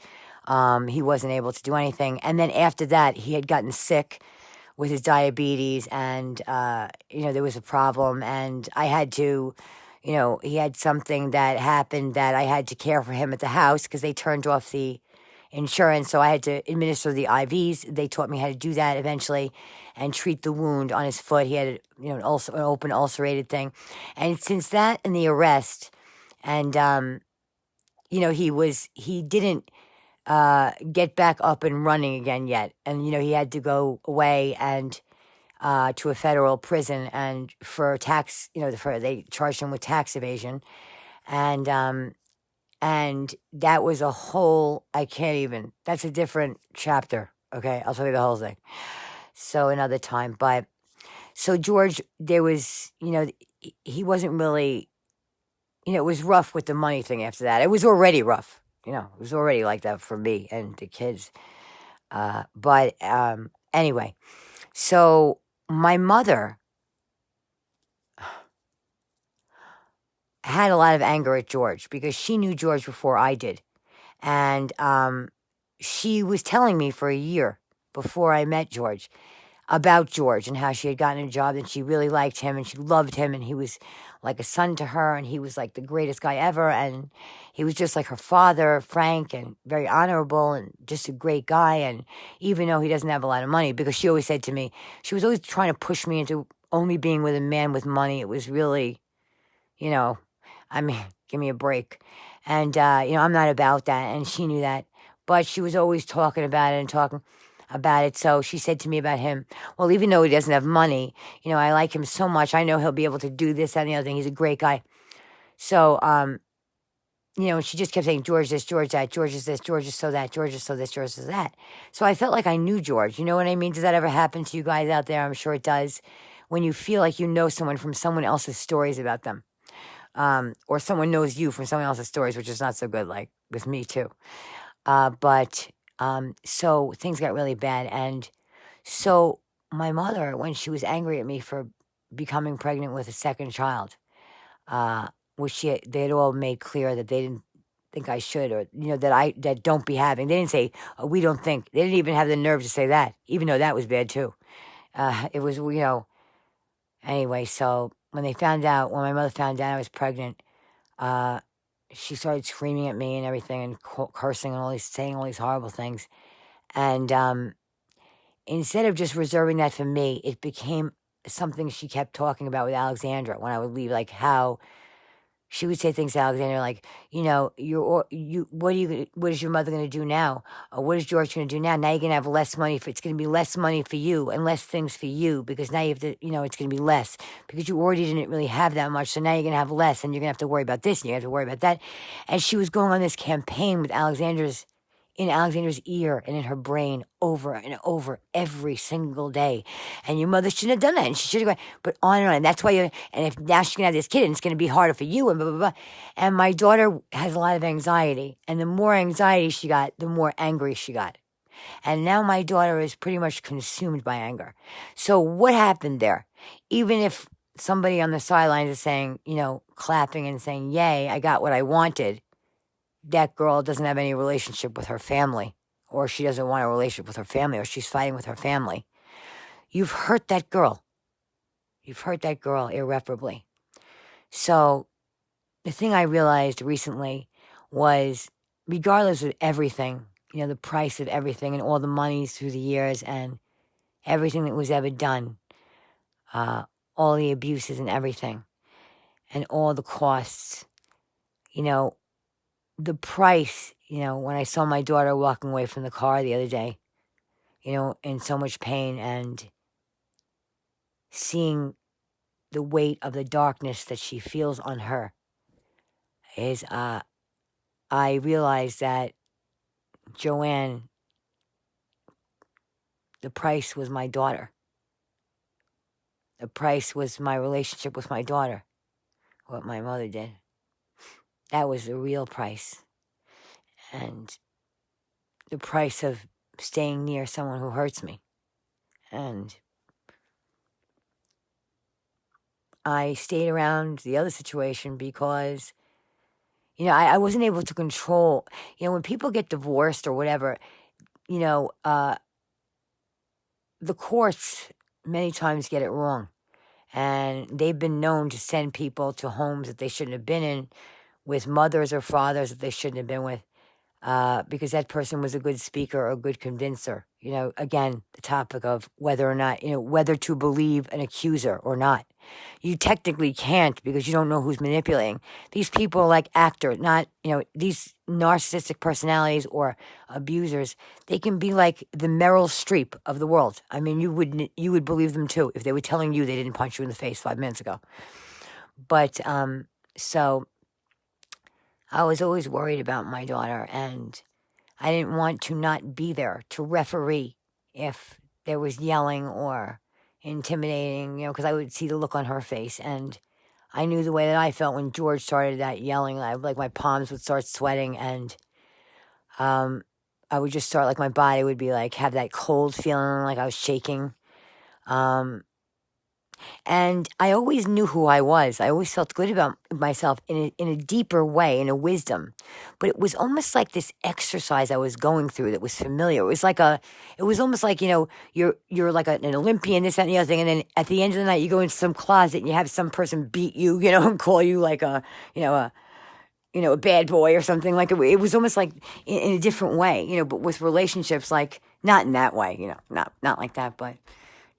he wasn't able to do anything, and then after that, he had gotten sick with his diabetes, and there was a problem, and I had to. He had something that happened that I had to care for him at the house because they turned off the insurance. So I had to administer the IVs. They taught me how to do that eventually and treat the wound on his foot. He had, an open ulcerated thing. And since that and the arrest, and, he didn't get back up and running again yet. And, he had to go away and to a federal prison and for tax, they charged him with tax evasion. And that was a whole, that's a different chapter. Okay. I'll tell you the whole thing. So another time. But so George, there was, he wasn't really, it was rough with the money thing after that. It was already rough. It was already like that for me and the kids. But anyway, so my mother had a lot of anger at George because she knew George before I did. And she was telling me for a year before I met George about George and how she had gotten a job and she really liked him and she loved him and he was like a son to her and he was like the greatest guy ever and he was just like her father, frank and very honorable and just a great guy. And even though he doesn't have a lot of money, because she always said to me, she was always trying to push me into only being with a man with money. It was really, give me a break. And, I'm not about that. And she knew that. But she was always talking about it and talking about it. So she said to me about him, well, even though he doesn't have money, I like him so much. I know he'll be able to do this, that, and the other thing. He's a great guy. So, she just kept saying, George this, George that, George is this, George is so that, George is so this, George is that. So I felt like I knew George. You know what I mean? Does that ever happen to you guys out there? I'm sure it does. When you feel like you know someone from someone else's stories about them. Or someone knows you from someone else's stories, which is not so good, like with me too. But so things got really bad. And so my mother, when she was angry at me for becoming pregnant with a second child, which they had all made clear that they didn't think I should, or, that don't be having. They didn't say, oh, we don't think. They didn't even have the nerve to say that, even though that was bad too. It was, anyway, so when my mother found out I was pregnant, she started screaming at me and everything and cursing and saying all these horrible things. And instead of just reserving that for me, it became something she kept talking about with Alexandra when I would leave, like how she would say things to Alexandra like, what is your mother going to do now? Or what is George going to do now? Now you're going to have less money it's going to be less money for you and less things for you because now you have to, it's going to be less because you already didn't really have that much. So now you're going to have less and you're going to have to worry about this and you're going to have to worry about that. And she was going on this campaign with in Alexandra's ear and in her brain over and over every single day. And your mother shouldn't have done that. And she should have gone, but on and on. And that's why and if now she's going to have this kid and it's going to be harder for you and blah, blah, blah. And my daughter has a lot of anxiety. And the more anxiety she got, the more angry she got. And now my daughter is pretty much consumed by anger. So what happened there? Even if somebody on the sidelines is saying, clapping and saying, yay, I got what I wanted, that girl doesn't have any relationship with her family, or she doesn't want a relationship with her family, or she's fighting with her family. You've hurt that girl. You've hurt that girl irreparably. So the thing I realized recently was, regardless of everything, the price of everything and all the monies through the years and everything that was ever done, all the abuses and everything, and all the costs, the price, when I saw my daughter walking away from the car the other day, in so much pain, and seeing the weight of the darkness that she feels on her is I realized that Joanne, the price was my daughter. The price was my relationship with my daughter, what my mother did. That was the real price. And the price of staying near someone who hurts me. And I stayed around the other situation because, I wasn't able to control, when people get divorced or whatever, the courts many times get it wrong. And they've been known to send people to homes that they shouldn't have been in, with mothers or fathers that they shouldn't have been with, because that person was a good speaker or a good convincer. Again, the topic of whether or not, whether to believe an accuser or not. You technically can't, because you don't know who's manipulating. These people are like actors, not, these narcissistic personalities or abusers. They can be like the Meryl Streep of the world. I mean, you would believe them too if they were telling you they didn't punch you in the face 5 minutes ago. But, so I was always worried about my daughter, and I didn't want to not be there to referee if there was yelling or intimidating, because I would see the look on her face, and I knew the way that I felt when George started that yelling. Like my palms would start sweating, and I would just start, like my body would be like, have that cold feeling, like I was shaking. And I always knew who I was. I always felt good about myself in a deeper way, in a wisdom. But it was almost like this exercise I was going through that was familiar. It was almost like, you're like an Olympian, this, that, and the other thing. And then at the end of the night, you go into some closet and you have some person beat you, and call you like a bad boy or something. Like it was almost like in a different way, but with relationships, like not in that way, not like that, but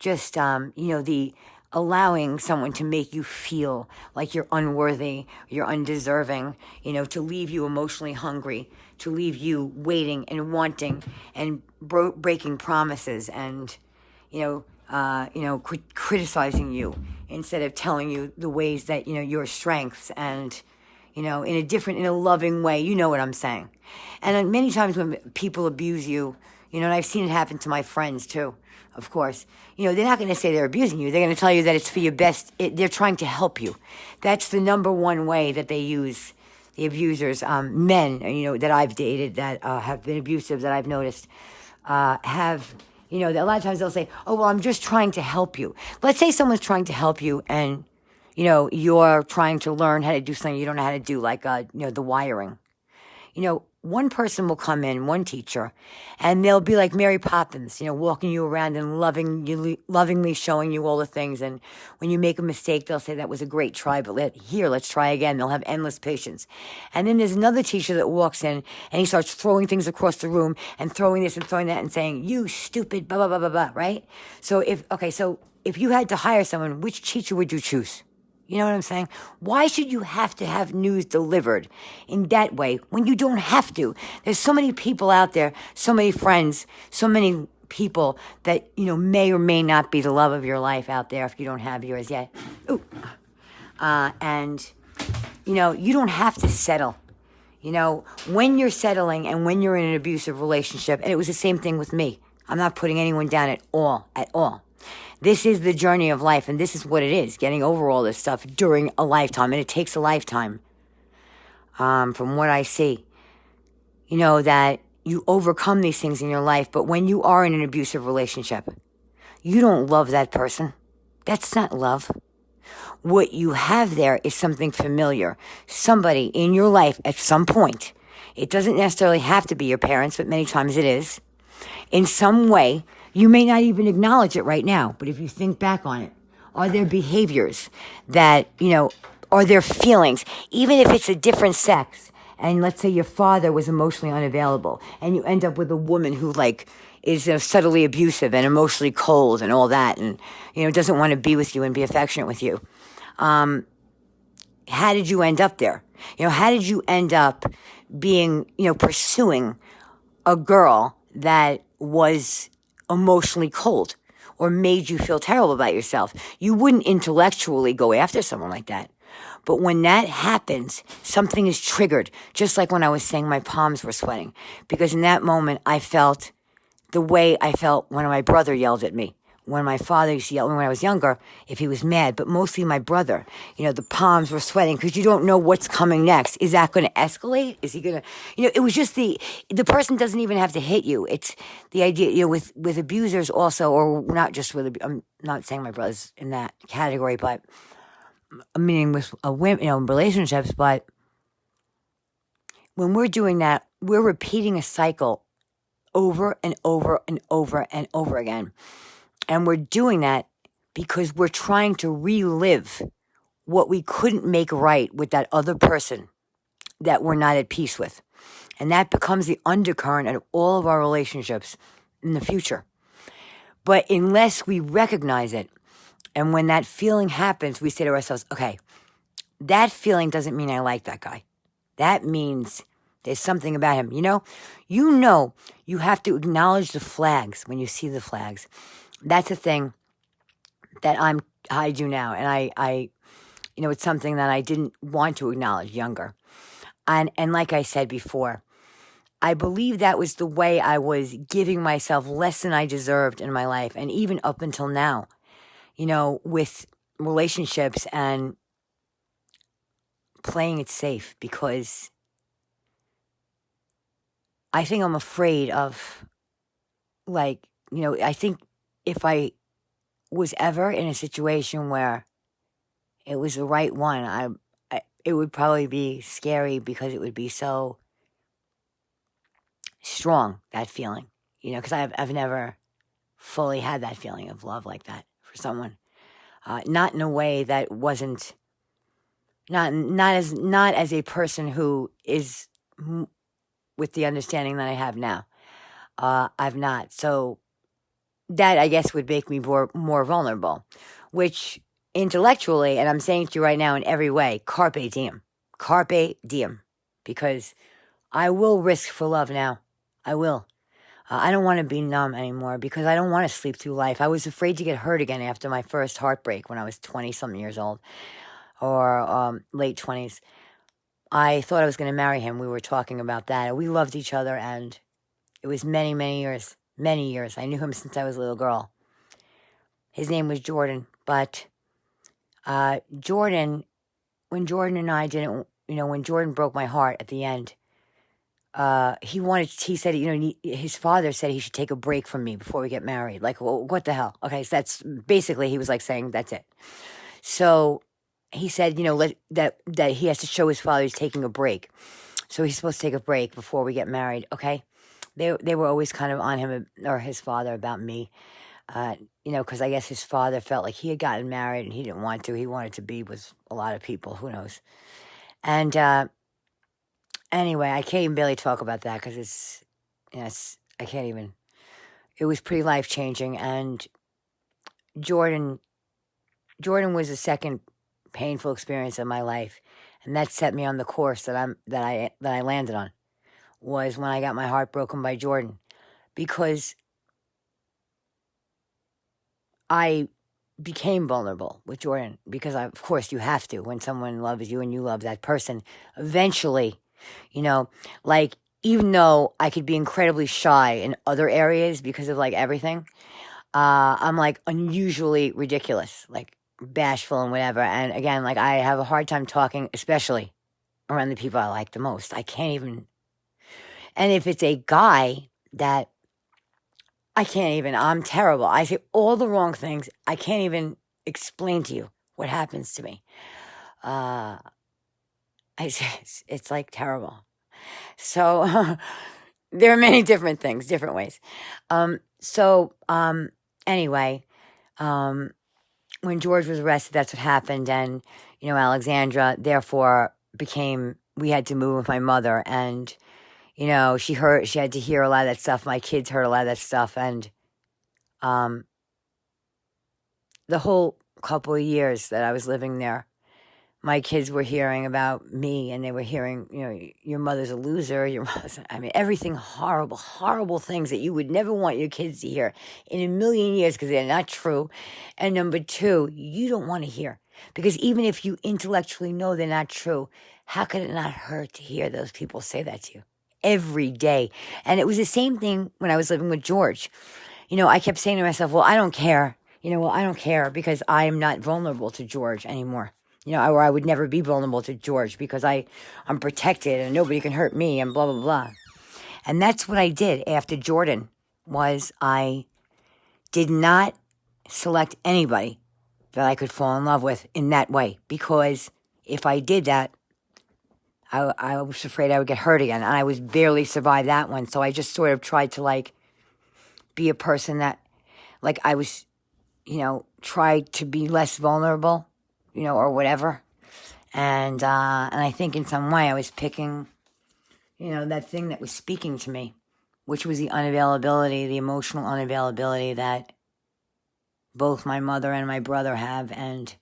just, the allowing someone to make you feel like you're unworthy, you're undeserving, to leave you emotionally hungry, to leave you waiting and wanting and breaking promises and, criticizing you instead of telling you the ways that, your strengths and, in a loving way. You know what I'm saying? And many times when people abuse you, and I've seen it happen to my friends too, of course. They're not going to say they're abusing you. They're going to tell you that it's for your best. They're trying to help you. That's the number one way that they use, the abusers. Men, that I've dated that have been abusive, that I've noticed, have, a lot of times they'll say, oh, well, I'm just trying to help you. Let's say someone's trying to help you and, you're trying to learn how to do something you don't know how to do, like, the wiring. One person will come in, one teacher, and they'll be like Mary Poppins, walking you around and lovingly showing you all the things. And when you make a mistake, they'll say that was a great try, but let's try again. They'll have endless patience. And then there's another teacher that walks in and he starts throwing things across the room and throwing this and throwing that and saying, you stupid, blah, blah, blah, blah, blah, right? So if you had to hire someone, which teacher would you choose? You know what I'm saying? Why should you have to have news delivered in that way when you don't have to? There's so many people out there, so many friends, so many people that, may or may not be the love of your life out there if you don't have yours yet. Ooh. And, you don't have to settle. When you're settling and when you're in an abusive relationship, and it was the same thing with me. I'm not putting anyone down at all. This is the journey of life, and this is what it is, getting over all this stuff during a lifetime, and it takes a lifetime, from what I see. That you overcome these things in your life, but when you are in an abusive relationship, you don't love that person. That's not love. What you have there is something familiar, somebody in your life at some point. It doesn't necessarily have to be your parents, but many times it is. In some way, you may not even acknowledge it right now, but if you think back on it, are there behaviors that, are there feelings, even if it's a different sex, and let's say your father was emotionally unavailable, and you end up with a woman who, is subtly abusive and emotionally cold and all that, and, doesn't want to be with you and be affectionate with you. How did you end up there? How did you end up being, pursuing a girl that was emotionally cold? or made you feel terrible about yourself. You wouldn't intellectually go after someone like that. But when that happens, something is triggered, just like when I was saying my palms were sweating. Because in that moment, I felt the way I felt when my brother yelled at me. When my father used to yell at me when I was younger, if he was mad, but mostly my brother. The palms were sweating because you don't know what's coming next. Is that going to escalate? Is he going to, it was just the person doesn't even have to hit you. It's the idea, with abusers also, or not just with, I'm not saying my brother's in that category, but meaning with women, relationships, but when we're doing that, we're repeating a cycle over and over and over and over again. And we're doing that because we're trying to relive what we couldn't make right with that other person that we're not at peace with. And that becomes the undercurrent of all of our relationships in the future. But unless we recognize it, and when that feeling happens, we say to ourselves, okay, that feeling doesn't mean I like that guy. That means there's something about him. You have to acknowledge the flags when you see the flags. That's a thing that I do now. And I it's something that I didn't want to acknowledge younger. And like I said before, I believe that was the way I was giving myself less than I deserved in my life. And even up until now, with relationships and playing it safe, because I think I'm afraid of, I think if I was ever in a situation where it was the right one, it would probably be scary because it would be so strong, that feeling, because I've never fully had that feeling of love like that for someone, not in a way that wasn't not as a person who is with the understanding that I have now. I've not. So that, I guess, would make me more vulnerable, which intellectually, and I'm saying to you right now in every way, carpe diem, because I will risk for love now. I will. I don't want to be numb anymore because I don't want to sleep through life. I was afraid to get hurt again after my first heartbreak when I was 20-something years old, or late 20s. I thought I was going to marry him. We were talking about that. We loved each other, and it was many, many years. Many years. I knew him since I was a little girl. His name was Jordan. But Jordan, when Jordan and I didn't, when Jordan broke my heart at the end, he said, his father said he should take a break from me before we get married. Like, well, what the hell? Okay, so that's basically, he was like saying, that's it. So he said, that he has to show his father he's taking a break. So he's supposed to take a break before we get married, okay? They were always kind of on him, or his father, about me, because I guess his father felt like he had gotten married and he didn't want to. He wanted to be with a lot of people, who knows. And anyway, I can't even barely talk about that because I can't even. It was pretty life-changing, and Jordan was the second painful experience of my life, and that set me on the course that I landed on, was when I got my heart broken by Jordan, because I became vulnerable with Jordan, because of course you have to when someone loves you and you love that person. Eventually, even though I could be incredibly shy in other areas because of everything, I'm unusually ridiculous, bashful and whatever. And again, I have a hard time talking, especially around the people I like the most. I can't even. And if it's a guy that I can't even, I'm terrible. I say all the wrong things. I can't even explain to you what happens to me. It's terrible. So there are many different things, different ways. Anyway, when George was arrested, that's what happened. And, Alexandra, therefore, we had to move with my mother. And, she had to hear a lot of that stuff. My kids heard a lot of that stuff. And the whole couple of years that I was living there, my kids were hearing about me, and they were hearing, your mother's a loser, I mean, everything horrible, horrible things that you would never want your kids to hear in a million years because they're not true. And number two, you don't want to hear, because even if you intellectually know they're not true, how could it not hurt to hear those people say that to you every day? And it was the same thing when I was living with George. I kept saying to myself, well, I don't care. I don't care because I am not vulnerable to George anymore. Or I would never be vulnerable to George because I'm protected and nobody can hurt me and blah, blah, blah. And that's what I did after Jordan. Was I did not select anybody that I could fall in love with in that way, because if I did that, I was afraid I would get hurt again, and I was barely survived that one. So I just sort of tried to be a person that I was, tried to be less vulnerable, or whatever. And I think in some way I was picking, that thing that was speaking to me, which was the unavailability, the emotional unavailability that both my mother and my brother have. And,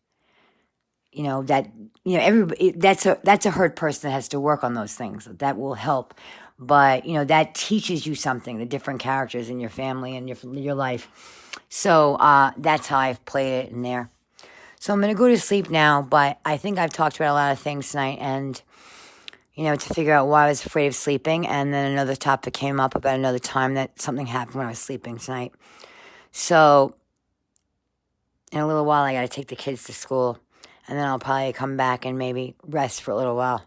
everybody, that's a hurt person that has to work on those things. That will help. But, that teaches you something, the different characters in your family and your life. So that's how I've played it in there. So I'm going to go to sleep now, but I think I've talked about a lot of things tonight, and, to figure out why I was afraid of sleeping. And then another topic came up about another time that something happened when I was sleeping tonight. So in a little while, I got to take the kids to school, and then I'll probably come back and maybe rest for a little while.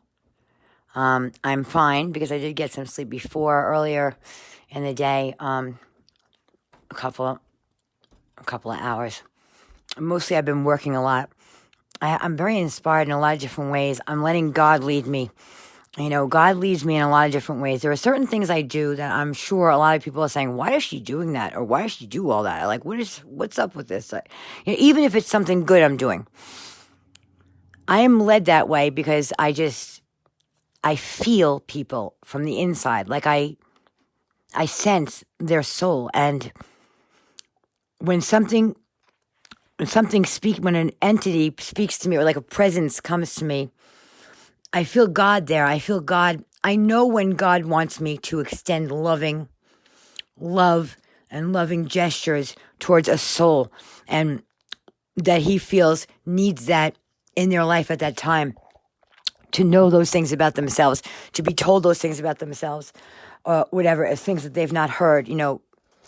I'm fine because I did get some sleep earlier in the day, a couple of hours. Mostly I've been working a lot. I'm very inspired in a lot of different ways. I'm letting God lead me. God leads me in a lot of different ways. There are certain things I do that I'm sure a lot of people are saying, why is she doing that? Or why does she do all that? What's up with this? Even if it's something good I'm doing. I am led that way because I feel people from the inside. I sense their soul. And when when an entity speaks to me, or a presence comes to me, I feel God there. I feel God. I know when God wants me to extend love and loving gestures towards a soul, and that he feels needs that in their life at that time, to know those things about themselves, to be told those things about themselves, or whatever, as things that they've not heard,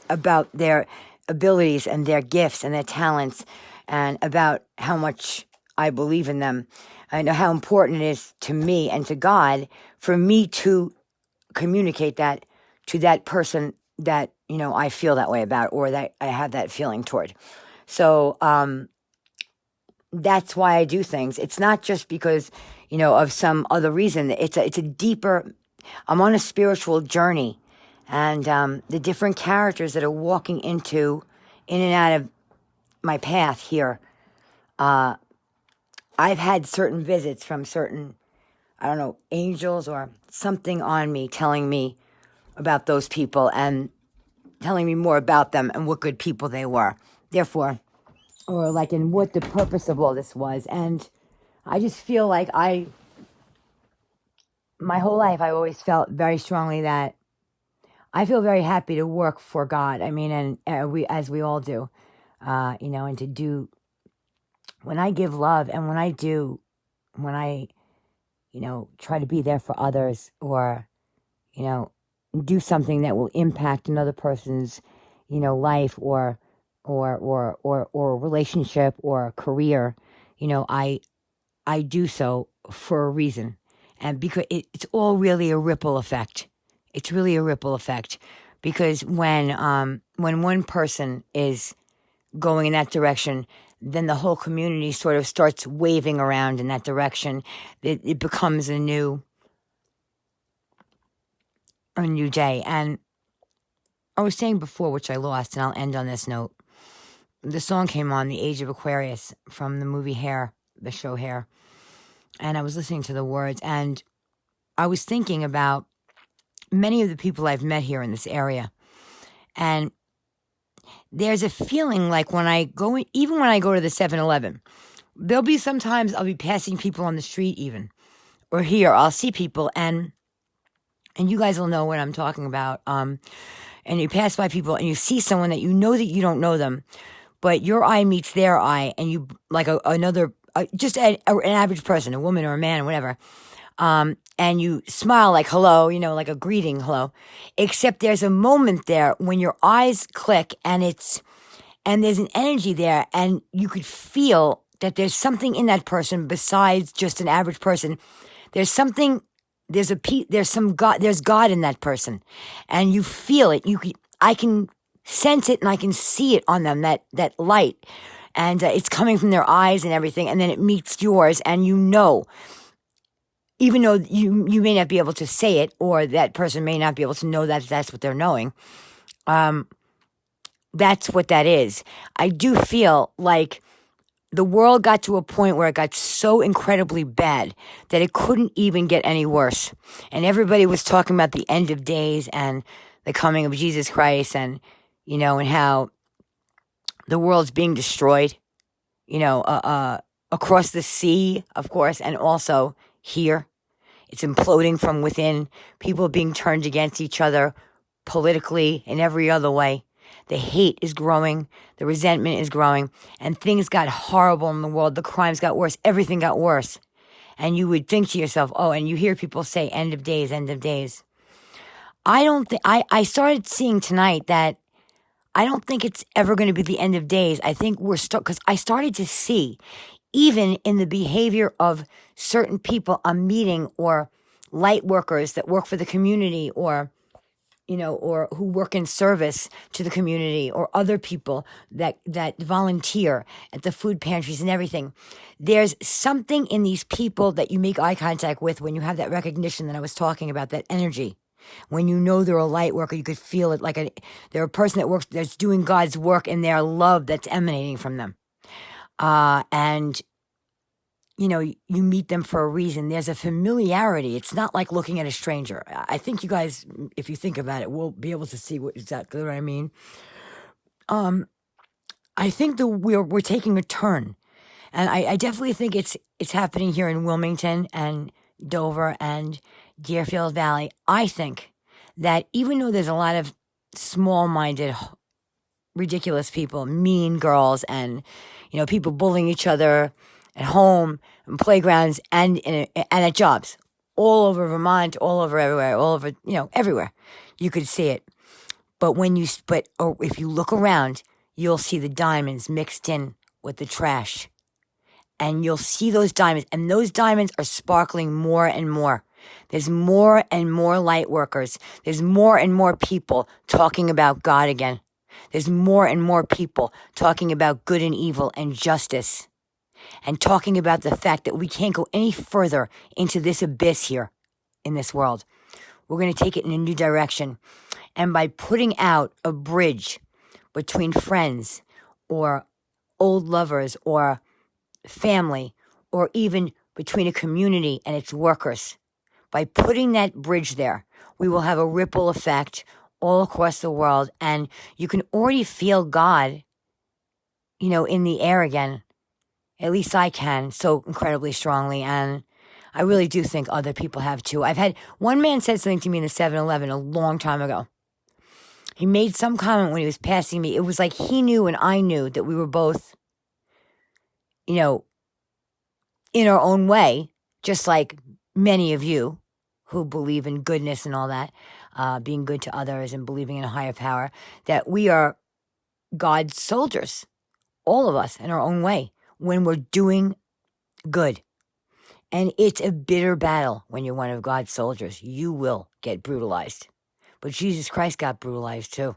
about their abilities and their gifts and their talents, and about how much I believe in them. I know how important it is to me and to God for me to communicate that to that person that, I feel that way about, or that I have that feeling toward. So that's why I do things. It's not just because, of some other reason. It's a deeper, I'm on a spiritual journey, and the different characters that are walking in and out of my path here. I've had certain visits from certain, angels or something on me telling me about those people and telling me more about them and what good people they were. Therefore, or and what the purpose of all this was. And I just feel my whole life, I always felt very strongly that I feel very happy to work for God. I mean, and as we all do, and to do, when I give love and when I try to be there for others, or, do something that will impact another person's, life or relationship or career, I do so for a reason. And because it's all really a ripple effect. It's really a ripple effect, because when one person is going in that direction, then the whole community sort of starts waving around in that direction. It becomes a new day. And I was saying before, which I lost, and I'll end on this note. The song came on, The Age of Aquarius, from the movie Hair, the show Hair. And I was listening to the words, and I was thinking about many of the people I've met here in this area. And there's a feeling like even when I go to the 7-Eleven, there'll be sometimes I'll be passing people on the street even, or here I'll see people, and you guys will know what I'm talking about. And you pass by people and you see someone that you don't know them, but your eye meets their eye, and you like just an average person, a woman or a man or whatever. And you smile like hello, like a greeting, hello. Except there's a moment there when your eyes click, and there's an energy there, and you could feel that there's something in that person besides just an average person. There's something. There's God in that person, and you feel it. I can sense it, and I can see it on them. That light, and it's coming from their eyes and everything, and then it meets yours, and even though you may not be able to say it, or that person may not be able to know that that's what they're knowing. That's what that is. I do feel like the world got to a point where it got so incredibly bad that it couldn't even get any worse. And everybody was talking about the end of days and the coming of Jesus Christ, and how the world's being destroyed, across the sea, of course, and also here. It's imploding from within. People being turned against each other politically in every other way. The hate is growing. The resentment is growing. And things got horrible in the world. The crimes got worse. Everything got worse. And you would think to yourself, and you hear people say, end of days, end of days. I started seeing tonight that I don't think it's ever going to be the end of days. I think because I started to see, even in the behavior of certain people I'm meeting, or light workers that work for the community, or who work in service to the community, or other people that volunteer at the food pantries and everything. There's something in these people that you make eye contact with when you have that recognition that I was talking about, that energy. When they're a light worker, you could feel it they're a person that's doing God's work, in their love that's emanating from them. And you meet them for a reason. There's a familiarity. It's not like looking at a stranger. I think you guys, if you think about it, will be able to see exactly what I mean. I think we're taking a turn, and I definitely think it's happening here in Wilmington and Dover and Deerfield Valley. I think that even though there's a lot of small-minded, ridiculous people, mean girls, and people bullying each other at home and playgrounds and at jobs, all over Vermont, all over everywhere, all over everywhere, you could see it. But if you look around, you'll see the diamonds mixed in with the trash, and you'll see those diamonds, and those diamonds are sparkling more and more. There's more and more light workers. There's more and more people talking about God again. There's more and more people talking about good and evil and justice, and talking about the fact that we can't go any further into this abyss here in this world. We're going to take it in a new direction. And by putting out a bridge between friends, or old lovers, or family, or even between a community and its workers, by putting that bridge there, we will have a ripple effect all across the world. And you can already feel God, in the air again. At least I can, so incredibly strongly. And I really do think other people have too. One man said something to me in the 7-Eleven a long time ago. He made some comment when he was passing me. It was like he knew and I knew that we were both, in our own way, just like many of you who believe in goodness and all that, being good to others and believing in a higher power, that we are God's soldiers, all of us in our own way, when we're doing good. And it's a bitter battle when you're one of God's soldiers. You will get brutalized. But Jesus Christ got brutalized too.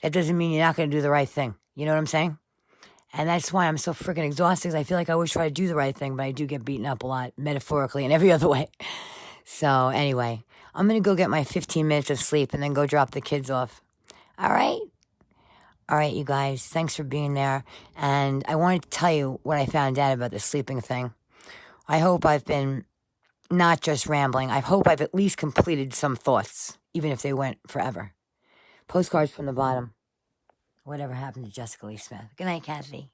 That doesn't mean you're not going to do the right thing. You know what I'm saying? And that's why I'm so freaking exhausted, because I feel like I always try to do the right thing, but I do get beaten up a lot, metaphorically and every other way. So anyway, I'm going to go get my 15 minutes of sleep and then go drop the kids off. All right? All right, you guys, thanks for being there. And I wanted to tell you what I found out about the sleeping thing. I hope I've been not just rambling. I hope I've at least completed some thoughts, even if they went forever. Postcards from the bottom. Whatever happened to Jessica Lee Smith? Good night, Kathy.